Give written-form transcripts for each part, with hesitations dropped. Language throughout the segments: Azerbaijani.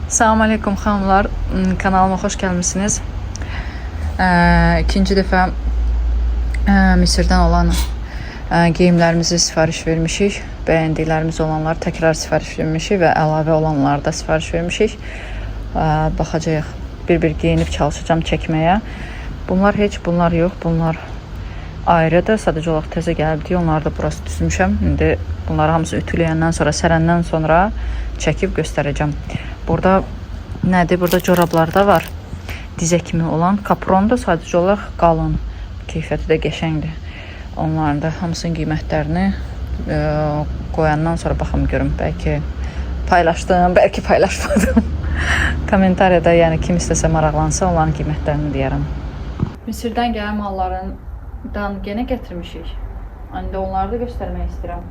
Salam aleykum xanımlar, kanalıma xoş gəlmisiniz. İkinci dəfə Misirdən olan geyimlərimizi sifariş vermişik. Bəyəndiklərimiz olanlar təkrar sifariş vermişik və əlavə olanlar da sifariş vermişik. Baxacağıq, bir-bir geyinib çalışacağım çəkməyə. Bunlar yox, bunlar ayrıdır. Sadəcə olaraq təzə gəldi. Onları da burası düzmüşəm. İndi bunları hamısı ütüləyəndən sonra, sərəndən sonra çəkib göstərəcəm. Burada nədir? Burada corablar da var. Dizə kimi olan kaprondur. Sadəcə olaraq qalın. Keyfiyyəti də qəşəngdir. Onların da hamısının qiymətlərini qoyandan sonra baxım görüm. Bəlkə paylaşdım, bəlkə paylaşmadım. Kommentariyada yəni kim istəsə maraqlansa onların qiymətlərini deyərəm. Misirdən gələn mallarından yenə gətirmişik. İndi onları da göstərmək istəyirəm.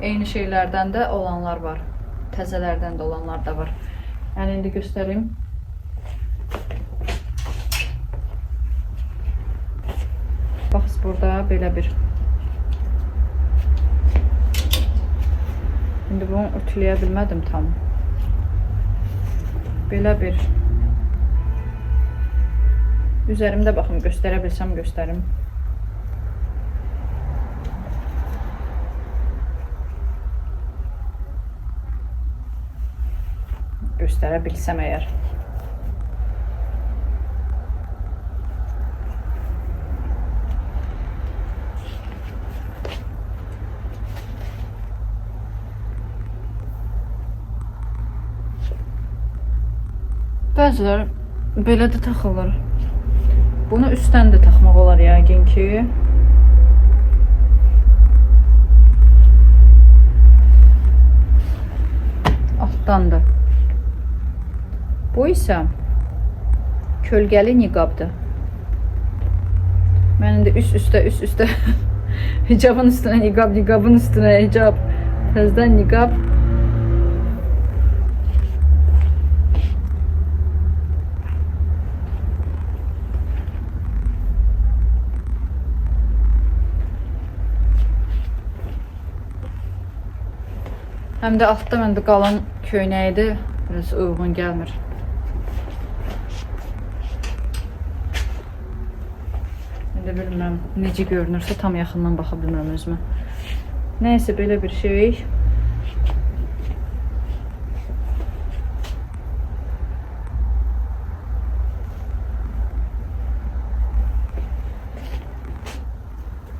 Eyni şeylərdən də olanlar var. Təzələrdən də olanlar da var. Yəni indi göstəreyim. Bax burada belə bir. İndi bunu ütüləyə bilmədim tam. Belə bir. Üzerimdə baxım göstərə bilsəm göstərim. Göstərə bilsəm əgər. Bəziləri belə də taxılır. Bunu üstdən də taxmaq olar yəqin ki. Altdan da. Bu isə kölgəli niqabdır. Mən indi üst-üstə hicabın üstünə niqab, niqabın üstünə hicab, təzədən niqab. Həm də altda məndə qalan köynəyidir, biraz uyğun gəlmir. İndi bilmirəm necə görünürsə tam yaxından baxa bilmirəm özümə. Nəysə belə bir şey.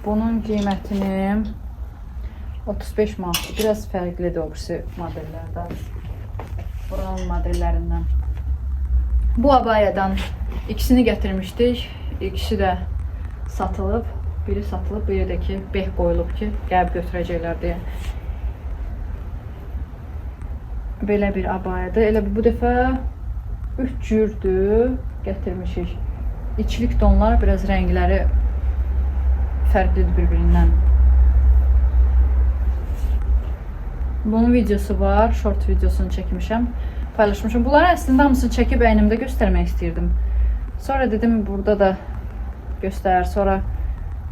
Bunun qiymətini 35 manat. Biraz fərqlidir o birisi modellərdən. Buranın modellərindən. Bu abayadan ikisini gətirmişdik. İkisi də satılıb. Biri satılıb, biri də ki beh qoyulub ki, gəlib götürəcəklər deyə. Belə bir abayadır. Elə bu dəfə 3 cürdür gətirmişik. İçlik donlar, biraz rəngləri fərqlidir bir-birindən. Bunun videosu var, short videosunu çəkmişəm, paylaşmışam. Bunları əslində hamısını çəkib əynimdə göstərmək istəyirdim. Sonra dedim burada da göstər, sonra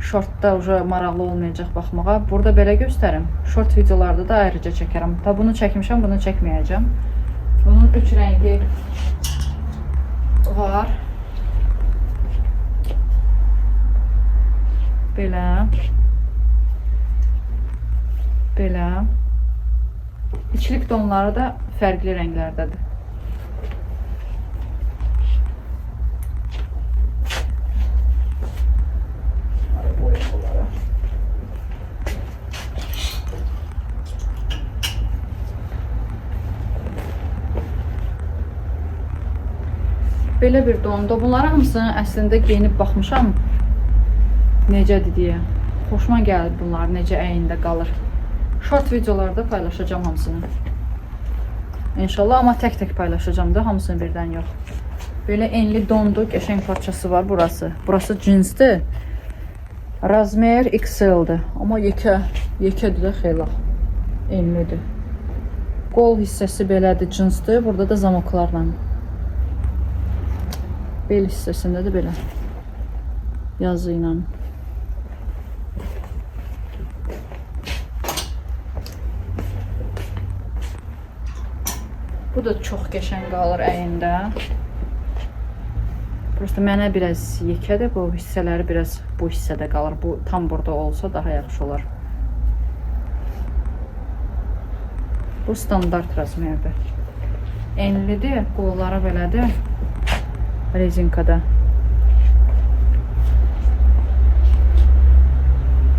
shortda maraqlı olmayacaq baxmağa. Burada belə göstərim. Short videolarda da ayrıca çəkərəm. Da bunu çəkmişəm, bunu çəkməyəcəm. Bunun 3 rəngi var. Belə. Belə. İçlik donları da fərqli rənglərdədir. Belə bir donda. Bunları hamısını əslində geyinib baxmışam. Necədir deyə. Xoşuma gəlir bunlar, necə əyində qalır. Short videolarda paylaşacağım hamısını. İnşallah, amma tək-tək paylaşacağım da, hamısını birdən yox. Belə enli dondur, qəşəng parçası var burası. Burası cinsdir. Razmer XL-dir. Amma yekədir də xeyli. Enlidir. Qol hissəsi belədir, cinsdir. Burada da zamoklarla. Bel hissəsində də belə. Yazı ilə. Bu Bu da çox qəşəng qalır əyində. Prosta mənə biraz yekədir. Bu hissələri biraz bu hissədə qalır. Bu tam burada olsa daha yaxşı olar. Bu standart razmerdir. Enlidir. Qolları belədir. Rezinkada.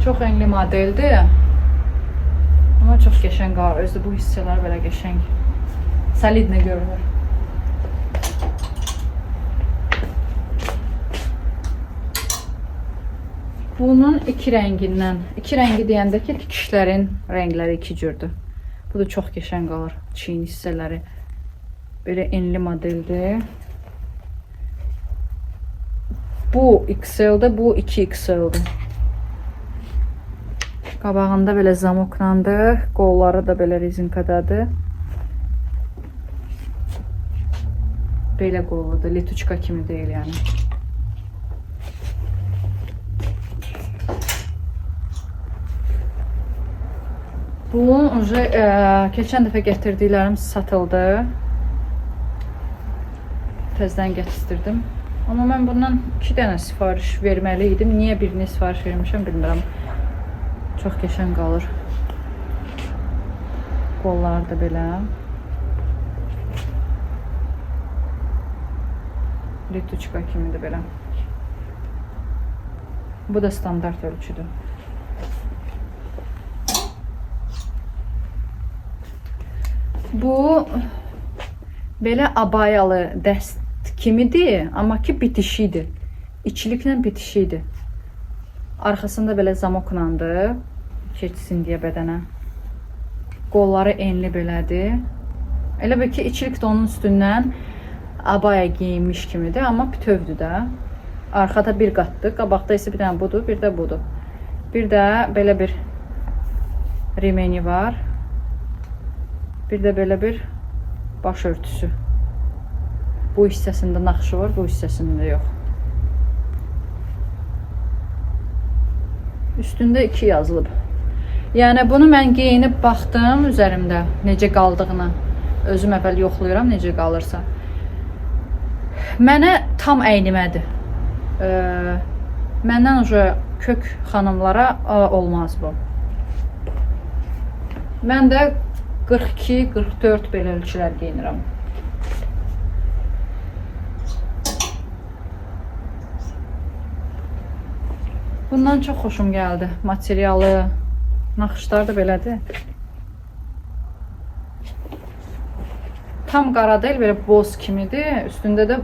Çox enli modeldir. Amma çox qəşəng qalır. Özdə bu hissələr belə qəşəng. Solidlə görünür. Bunun iki rəngindən. İki rəngi deyəndə ki, tikişlərin rəngləri iki cürdür. Bu da çox qəşəng qalır. Çiyin hissələri. Belə enli modeldir. Bu XL-dir, bu 2XL-dir. Qabağında belə zamoklandır. Qolları da belə rezinkadadır. Belə qolludur. Letuçka kimi deyil yəni. Bu keçən dəfə gətirdiklərim satıldı. Təzədən gətirdim. Amma mən bundan 2 dənə sifariş verməli idim. Niyə birini sifariş vermişəm bilmirəm. Çox qəşəng qalır. Qollar da belə. Letuçka kimidir belə. Bu da standart ölçüdür. Bu belə abayalı dəst kimidir, amma ki bitişidir. İçiliklə bitişidir. Arxasında belə zamoklandır. Keçsin deyə bədənə. Qolları enli belədir. Elə bir ki, içilik də onun üstündən abaya giyinmiş kimidir, amma bütövdür də. Arxada bir qatdır, qabaqda isə bir dənə budur, bir də budur. Bir də belə bir remeni var. Bir də belə bir baş örtüsü. Bu hissəsində naxşı var, bu hissəsində yox. Üstündə 2 yazılıb. Yəni bunu mən geyinib baxdım üzərimdə necə qaldığını. Özüm əvvəl yoxlayıram necə qalırsa. Mənə tam əynimədir. Məndən uca kök xanımlara olmaz bu. Mən də 42-44 belə ölçülər geyinirəm. Bundan çox xoşum gəldi. Materialı, naxışlar da belədir. Tam qara deyil, belə boz kimidir. Üstündə də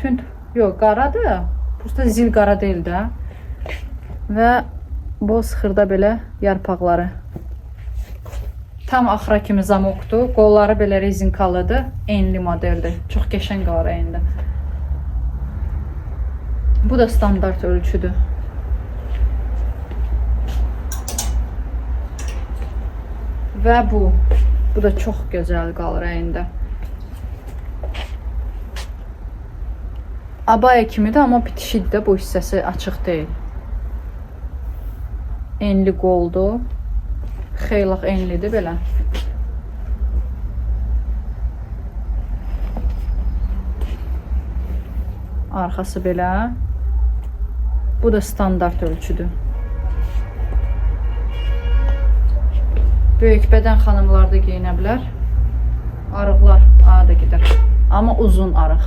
tünd, yox qaradır. Prosta zil qara deyil də. Və boz xırda belə yarpaqları. Tam axıra kimi zamokdur. Qolları belə rezinkalıdır. Enli modeldir. Çox qəşəng qalır əyində. Bu da standart ölçüdür. Və bu da çox gözəl qalır əyində. Abaya kimidir, amma bitişidir də, bu hissəsi açıq deyil. Enli qoldur. Xeylaq enlidir belə. Arxası belə. Bu da standart ölçüdür. Böyük bədən xanımlar da geyinə bilər. Arıqlar da gedər. Amma uzun arıq.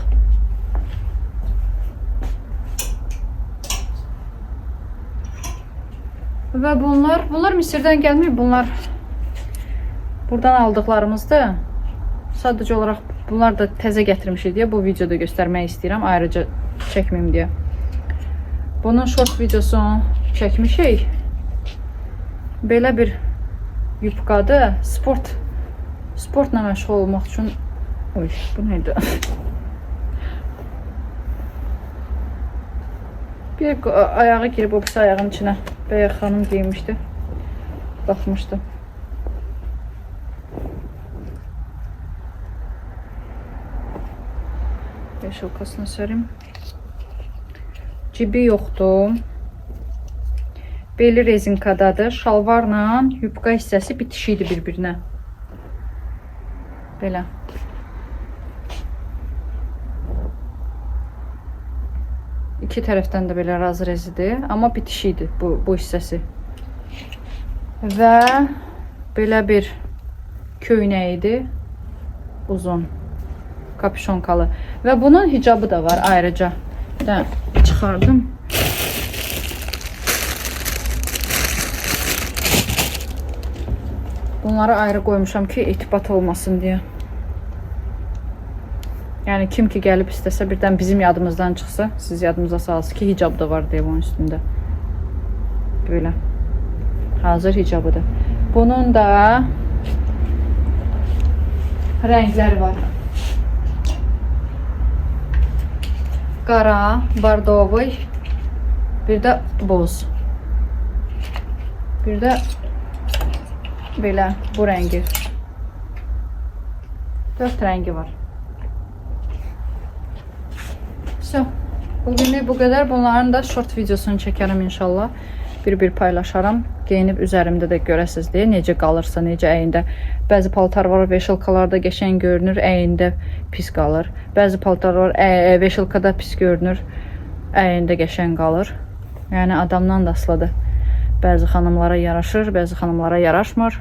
Və bunlar Misirdən gəlmir. Bunlar buradan aldıqlarımızdır. Sadəcə olaraq bunlar da təzə gətirmişik deyə bu videoda göstərmək istəyirəm. Ayrıca çəkməyim deyə. Bunun short videosunu çəkmişik. Belə bir yubqadır. Sportla məşğul olmaq üçün. Oy, bu neydi? Bir ayağı girib o pis ayağın içinə. Bəyə xanım giymişdi. Baxmışdı. Beşilkasını sərim. Cibi yoxdur. Beli rezinkadadır. Şalvarla yubqa hissəsi bitişidir bir-birinə. Belə. iki tərəfdən də belə razrezidir, amma bitişikdir bu hissəsi. Və belə bir köynəyidir, uzun, kapüşonkalı. Və bunun hicabı da var ayrıca. Da çıxardım. Bunları ayrı qoymuşam ki, etibat olmasın deyə. Yəni kim ki gəlib istəsə birdən bizim yadımızdan çıxsa, siz yadımıza salsın ki, hicab da var deyə bunun üstündə. Böyle. Hazır hicabıdır. Bunun da rəngləri var. Qara, bardovoy, bir də boz. Bir də belə bu rəngi. 4 rəngi var. So, bugünlük bu qədər. Bunların da short videosunu çəkərəm inşallah. Bir paylaşaram. Geyinib üzerimdə də görəsiz deyə necə qalırsa, necə əyində. Bəzi paltar var, veşilkalarda qəşəng görünür, əyində pis qalır. Bəzi paltar var, veşilkada pis görünür, əyində qəşəng qalır. Yəni adamdan da asılıdır. Bəzi xanımlara yaraşır, bəzi xanımlara yaraşmır.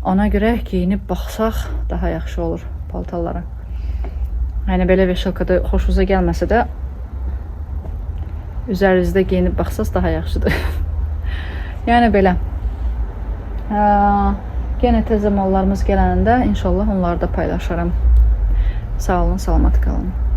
Ona görə geyinib baxsaq daha yaxşı olur paltarlara. Yəni belə veşilkada xoşunuza gəlməsə də üzərinizdə geyinib baxsaq daha yaxşıdır. Yəni belə. Yenə təzə mallarımız gələndə inşallah onları da paylaşaram. Sağ olun, salamat qalın.